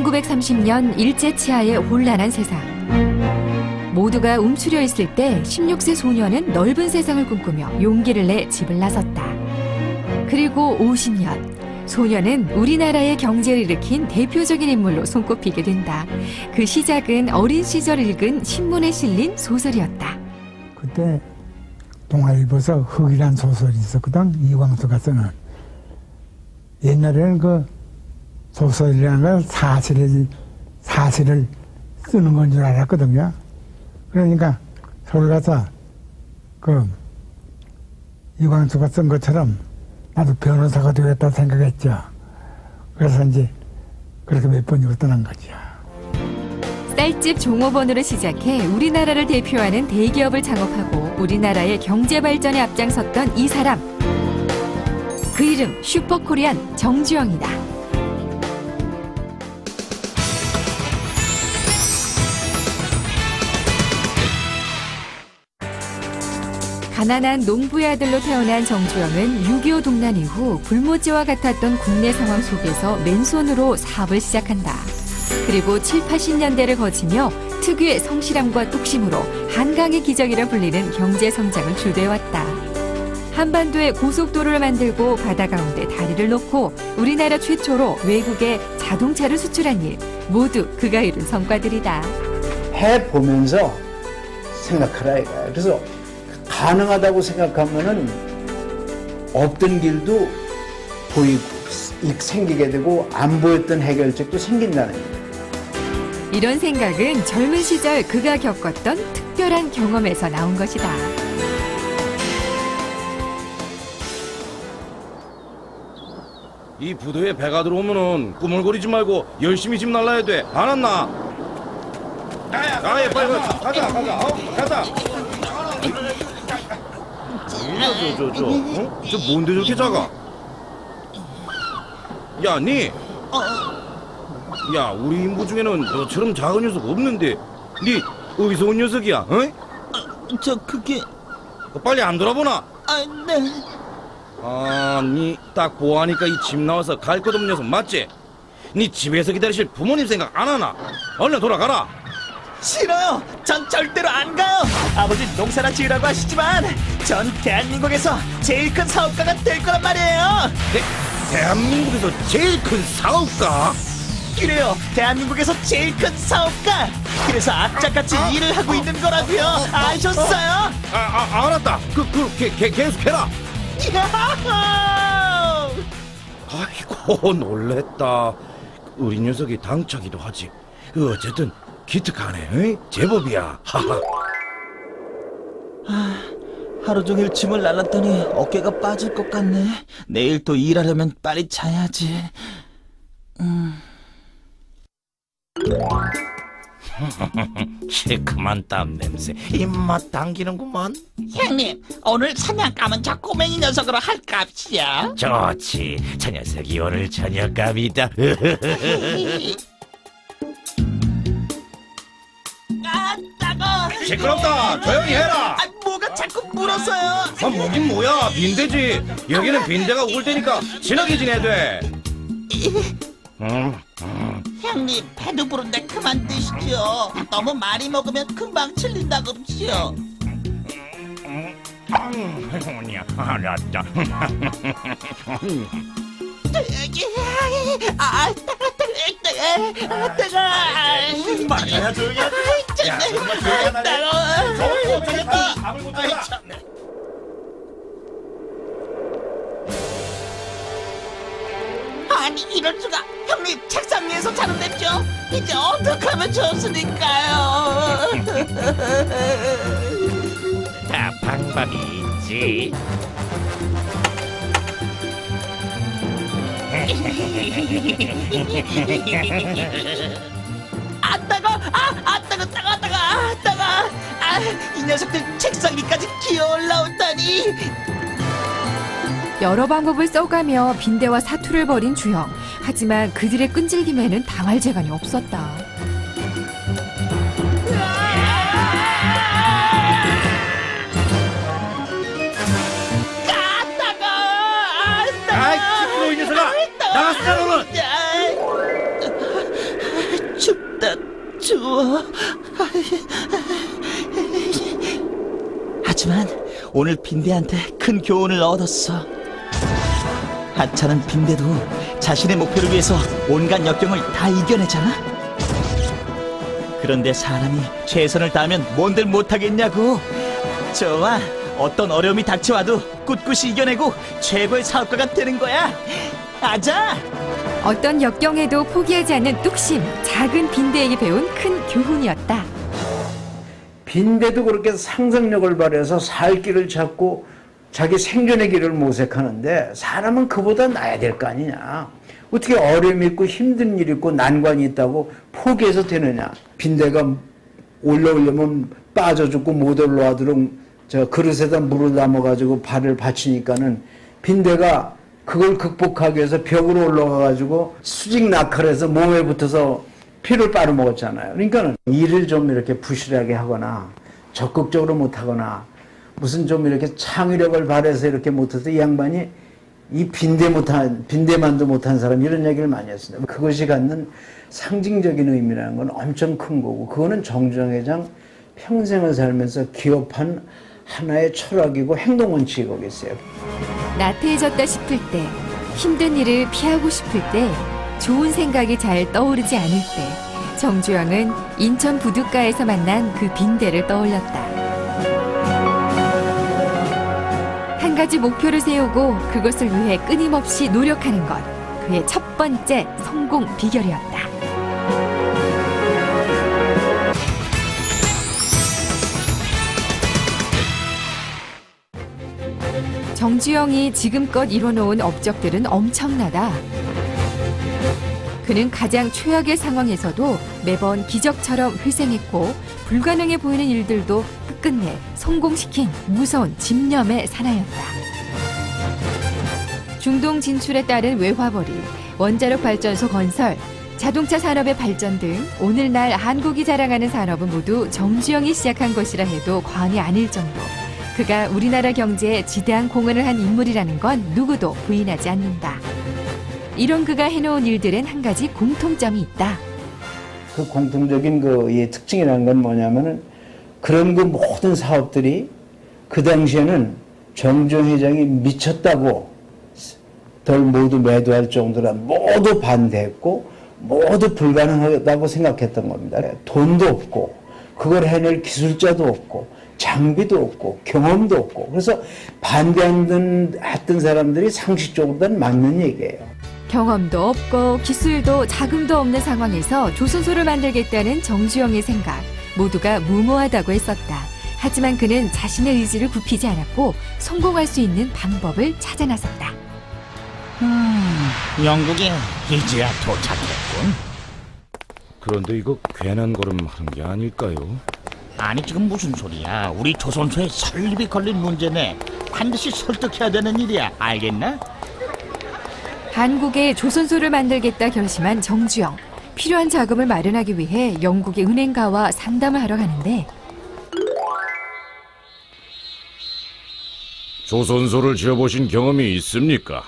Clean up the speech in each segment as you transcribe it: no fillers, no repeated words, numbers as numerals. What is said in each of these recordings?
1930년 일제치하의 혼란한 세상. 모두가 움츠려 있을 때 16세 소녀는 넓은 세상을 꿈꾸며 용기를 내 집을 나섰다. 그리고 50년, 소녀는 우리나라의 경제를 일으킨 대표적인 인물로 손꼽히게 된다. 그 시작은 어린 시절 읽은 신문에 실린 소설이었다. 그때 동아일보에서 흑이란 소설이 있었거든. 이광수가 쓰는. 옛날에는 그 소설이라는 건 사실을 쓰는 건 줄 알았거든요. 그러니까 서울 가서 그 이광수가 쓴 것처럼 나도 변호사가 되겠다 생각했죠. 그래서 이제 그렇게 몇 번이고 떠난 거죠. 쌀집 종업원으로 시작해 우리나라를 대표하는 대기업을 창업하고 우리나라의 경제 발전에 앞장섰던 이 사람. 그 이름 슈퍼코리안 정주영이다. 가난한 농부의 아들로 태어난 정주영은 6.25 동란 이후 불모지와 같았던 국내 상황 속에서 맨손으로 사업을 시작한다. 그리고 7, 80년대를 거치며 특유의 성실함과 뚝심으로 한강의 기적이라 불리는 경제 성장을 주도해왔다. 한반도에 고속도로를 만들고 바다 가운데 다리를 놓고 우리나라 최초로 외국에 자동차를 수출한 일, 모두 그가 이룬 성과들이다. 해보면서 생각하라 이거야. 그래서 가능하다고 생각하면은 없던 길도 보이고 생기게 되고 안 보였던 해결책도 생긴다는 거예요. 이런 생각은 젊은 시절 그가 겪었던 특별한 경험에서 나온 것이다. 이 부도에 배가 들어오면은 꾸물거리지 말고 열심히 집 날라야 돼. 알았나? 아예 빨리 가자. 가자. 저 뭔데 저렇게 작아? 야, 야, 우리 인부 중에는 너처럼 작은 녀석 없는데 니 어디서 온 녀석이야? 어? 그게... 빨리 안 돌아보나? 네. 니 딱 보아하니까 이 집 나와서 갈 것 없는 녀석 맞지? 니 집에서 기다리실 부모님 생각 안 하나? 얼른 돌아가라. 싫어요. 전 절대로 안 가요. 아버지 농사나 지으라고 하시지만 전 대한민국에서 제일 큰 사업가가 될 거란 말이에요. 대한민국에서 제일 큰 사업가? 그래요. 대한민국에서 제일 큰 사업가. 그래서 악착같이 일을 하고 있는 거라고요. 아셨어요? 알았다. 계속해라. 야호! 아이고, 놀랬다. 우리 녀석이 당차기도 하지. 어쨌든 기특하네. 응? 제법이야. 하하. 하루 종일 짐을 날랐더니 어깨가 빠질 것 같네. 내일 또 일하려면 빨리 자야지. 시큼한 땀 냄새 입맛 당기는구만. 형님, 오늘 사냥감은 저 꼬맹이 녀석으로 할값이야. 좋지, 저 녀석이 오늘 저녁감이다. 따가워. 시끄럽다. 조용히 해라. 뭐가 자꾸 물었어요. 뭐긴 뭐야, 빈대지. 여기는 빈대가 올 테니까 진하게 지내야 돼. 형님, 배도 부른데 그만 드시죠. 너무 많이 먹으면 금방 질린다 그러지요. 알았다. 맞아야 조용히 하자. 야, 정말 조용히 하자. 따가워. 밥을 못 먹자. 아니, 이럴 수가. 형님, 책상 위에서 자는댔죠? 이제 어떻게 하면 좋습니까요? 다 방법이 있지. 따가. 이 녀석들 책상 위까지 기어 올라온다니. 여러 방법을 써가며 빈대와 사투를 벌인 주영. 하지만 그들의 끈질김에는 당할 재간이 없었다. 아이, 시끄러워 이 녀석아. 나갔어 너는. 추워. 하지만 오늘 빈대한테 큰 교훈을 얻었어. 하찮은 빈대도 자신의 목표를 위해서 온갖 역경을 다 이겨내잖아. 그런데 사람이 최선을 다하면 뭔들 못하겠냐고. 좋아, 어떤 어려움이 닥쳐와도 꿋꿋이 이겨내고 최고의 사업가가 되는 거야. 아자! 어떤 역경에도 포기하지 않는 뚝심, 작은 빈대에게 배운 큰 교훈이었다. 빈대도 그렇게 상상력을 발휘해서 살 길을 찾고 자기 생존의 길을 모색하는데 사람은 그보다 나아야 될 거 아니냐. 어떻게 어려움이 있고 힘든 일이 있고 난관이 있다고 포기해서 되느냐. 빈대가 올라오려면 빠져 죽고 못 올라오도록 저 그릇에다 물을 담아가지고 발을 받치니까는 빈대가 그걸 극복하기 위해서 벽으로 올라가가지고 수직 낙하해서 몸에 붙어서 피를 빨아먹었잖아요. 그러니까는 일을 좀 이렇게 부실하게 하거나 적극적으로 못하거나 무슨 좀 이렇게 창의력을 발휘해서 이렇게 못해서 이 양반이 이 빈대만도 못한 사람 이런 얘기를 많이 했습니다. 그것이 갖는 상징적인 의미라는 건 엄청 큰 거고 그거는 정주영 회장 평생을 살면서 기업한 하나의 철학이고 행동 원칙이겠어요. 나태해졌다 싶을 때, 힘든 일을 피하고 싶을 때, 좋은 생각이 잘 떠오르지 않을 때 정주영은 인천 부둣가에서 만난 그 빈대를 떠올렸다. 한 가지 목표를 세우고 그것을 위해 끊임없이 노력하는 것, 그의 첫 번째 성공 비결이었다. 정주영이 지금껏 이뤄놓은 업적들은 엄청나다. 그는 가장 최악의 상황에서도 매번 기적처럼 회생했고 불가능해 보이는 일들도 끝끝내 성공시킨 무서운 집념의 사나이였다. 중동 진출에 따른 외화벌이, 원자력 발전소 건설, 자동차 산업의 발전 등 오늘날 한국이 자랑하는 산업은 모두 정주영이 시작한 것이라 해도 과언이 아닐 정도. 그가 우리나라 경제에 지대한 공헌을 한 인물이라는 건 누구도 부인하지 않는다. 이런 그가 해놓은 일들엔 한 가지 공통점이 있다. 그 공통적인 이 특징이라는 건 뭐냐면은 그런 그 모든 사업들이 그 당시에는 정주영 회장이 미쳤다고 덜 모두 매도할 정도라 모두 반대했고 모두 불가능하다고 생각했던 겁니다. 돈도 없고 그걸 해낼 기술자도 없고 장비도 없고 경험도 없고 그래서 반대했던 사람들이 상식적으로는 맞는 얘기예요. 경험도 없고 기술도 자금도 없는 상황에서 조선소를 만들겠다는 정주영의 생각 모두가 무모하다고 했었다. 하지만 그는 자신의 의지를 굽히지 않았고 성공할 수 있는 방법을 찾아 나섰다. 영국에 이제야 도착했군. 그런데 이거 괜한 걸음 하는 게 아닐까요? 아니 지금 무슨 소리야. 우리 조선소에 설립이 걸린 문제네. 반드시 설득해야 되는 일이야. 알겠나? 한국에 조선소를 만들겠다 결심한 정주영. 필요한 자금을 마련하기 위해 영국의 은행가와 상담을 하러 가는데 조선소를 지어보신 경험이 있습니까?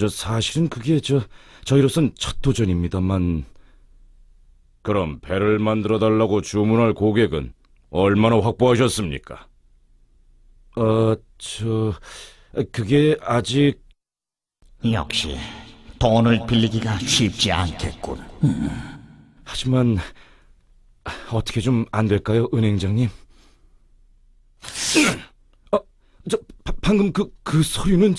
사실은 그게 저희로선 첫 도전입니다만. 그럼 배를 만들어달라고 주문할 고객은 얼마나 확보하셨습니까? 그게 아직... 역시 돈을 빌리기가 쉽지 않겠군. 하지만 어떻게 좀 안 될까요, 은행장님? 방금 그 소리는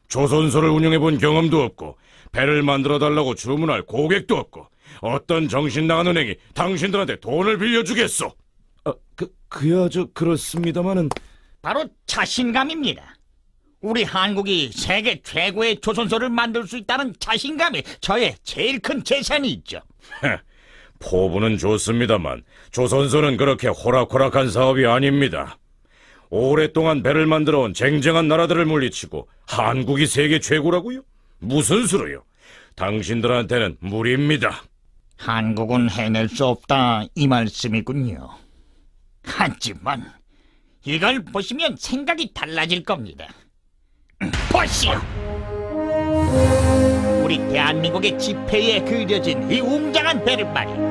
조선소를 운영해본 경험도 없고 배를 만들어달라고 주문할 고객도 없고 어떤 정신나간 은행이 당신들한테 돈을 빌려주겠소? 그야 그렇습니다마는... 바로 자신감입니다. 우리 한국이 세계 최고의 조선소를 만들 수 있다는 자신감이 저의 제일 큰 재산이 있죠. 포부는 좋습니다만 조선소는 그렇게 호락호락한 사업이 아닙니다. 오랫동안 배를 만들어온 쟁쟁한 나라들을 물리치고 한국이 세계 최고라고요? 무슨 수로요? 당신들한테는 무리입니다. 한국은 해낼 수 없다 이 말씀이군요. 하지만 이걸 보시면 생각이 달라질 겁니다. 보시오. 우리 우리 대한민국의 지폐에 그려진 이 웅장한 배를 말이야.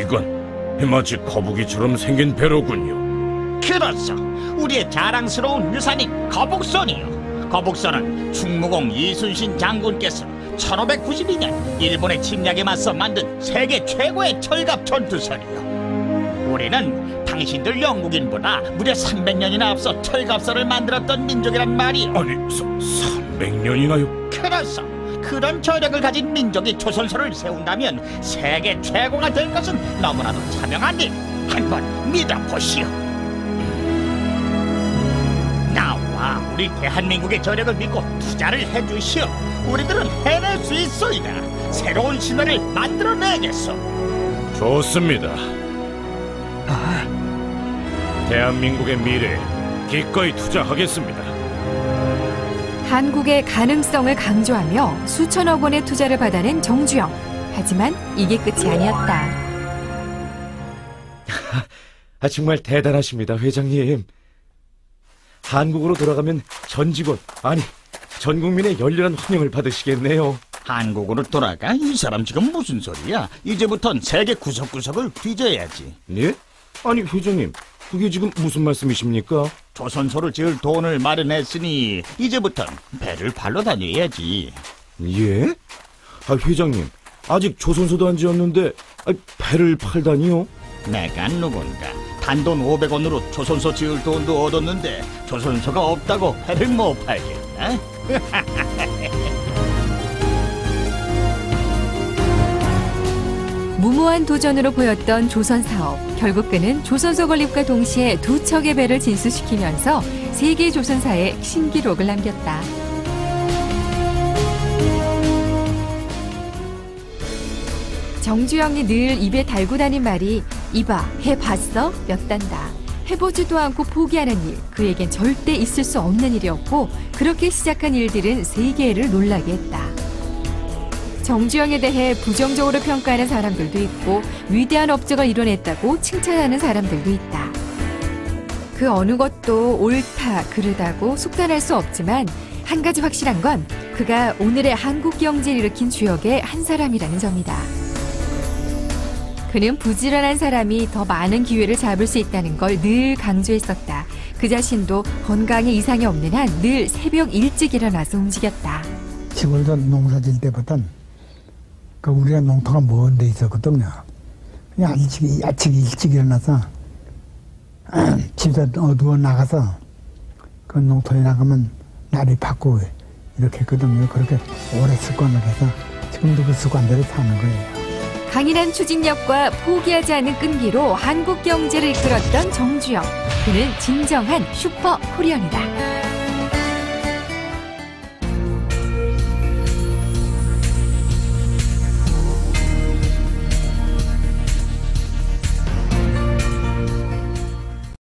이건 마치 거북이처럼 생긴 배로군요. 그렇소. 우리의 자랑스러운 유산인 거북선이요. 거북선은 충무공 이순신 장군께서 1592년 일본의 침략에 맞서 만든 세계 최고의 철갑 전투선이요. 우리는 당신들 영국인보다 무려 300년이나 앞서 철갑선을 만들었던 민족이란 말이요. 아니, 300년이나요? 그렇소. 그런 저력을 가진 민족이 조선소를 세운다면 세계 최고가 될 것은 너무나도 자명한 일. 한번 믿어보시오. 나와 우리 대한민국의 저력을 믿고 투자를 해주시오. 우리들은 해낼 수 있소이다. 새로운 신화를 만들어내겠소. 좋습니다. 대한민국의 미래에 기꺼이 투자하겠습니다. 한국의 가능성을 강조하며 수천억 원의 투자를 받아낸 정주영. 하지만 이게 끝이 아니었다. 정말 대단하십니다, 회장님. 한국으로 돌아가면 전 직원, 아니 전 국민의 열렬한 환영을 받으시겠네요. 한국으로 돌아가? 이 사람 지금 무슨 소리야? 이제부턴 세계 구석구석을 뒤져야지. 네? 아니 회장님, 그게 지금 무슨 말씀이십니까? 조선소를 지을 돈을 마련했으니 이제부턴 배를 팔러 다녀야지. 예? 회장님, 아직 조선소도 안 지었는데 배를 팔다니요? 내가 누군가 단돈 500원으로 조선소 지을 돈도 얻었는데 조선소가 없다고 배를 못 팔겠나? 무모한 도전으로 보였던 조선 사업. 결국 그는 조선소 건립과 동시에 2척의 배를 진수시키면서 세계 조선사에 신기록을 남겼다. 정주영이 늘 입에 달고 다닌 말이 이봐, 해봤어? 몇 단다. 해보지도 않고 포기하는 일, 그에겐 절대 있을 수 없는 일이었고 그렇게 시작한 일들은 세계를 놀라게 했다. 정주영에 대해 부정적으로 평가하는 사람들도 있고 위대한 업적을 이뤄냈다고 칭찬하는 사람들도 있다. 그 어느 것도 옳다, 그르다고 속단할 수 없지만 한 가지 확실한 건 그가 오늘의 한국 경제를 일으킨 주역의 한 사람이라는 점이다. 그는 부지런한 사람이 더 많은 기회를 잡을 수 있다는 걸 늘 강조했었다. 그 자신도 건강에 이상이 없는 한 늘 새벽 일찍 일어나서 움직였다. 시골에서 농사 질 때보단 우리가 농토가 먼 데 있었거든요. 그냥 일찍 일어나서 집에 어두워 나가서 그 농토에 나가면 날이 밝고 이렇게 했거든요. 그렇게 오래 습관을 해서 지금도 그 습관대로 사는 거예요. 강인한 추진력과 포기하지 않는 끈기로 한국 경제를 이끌었던 정주영. 그는 진정한 슈퍼 코리언이다.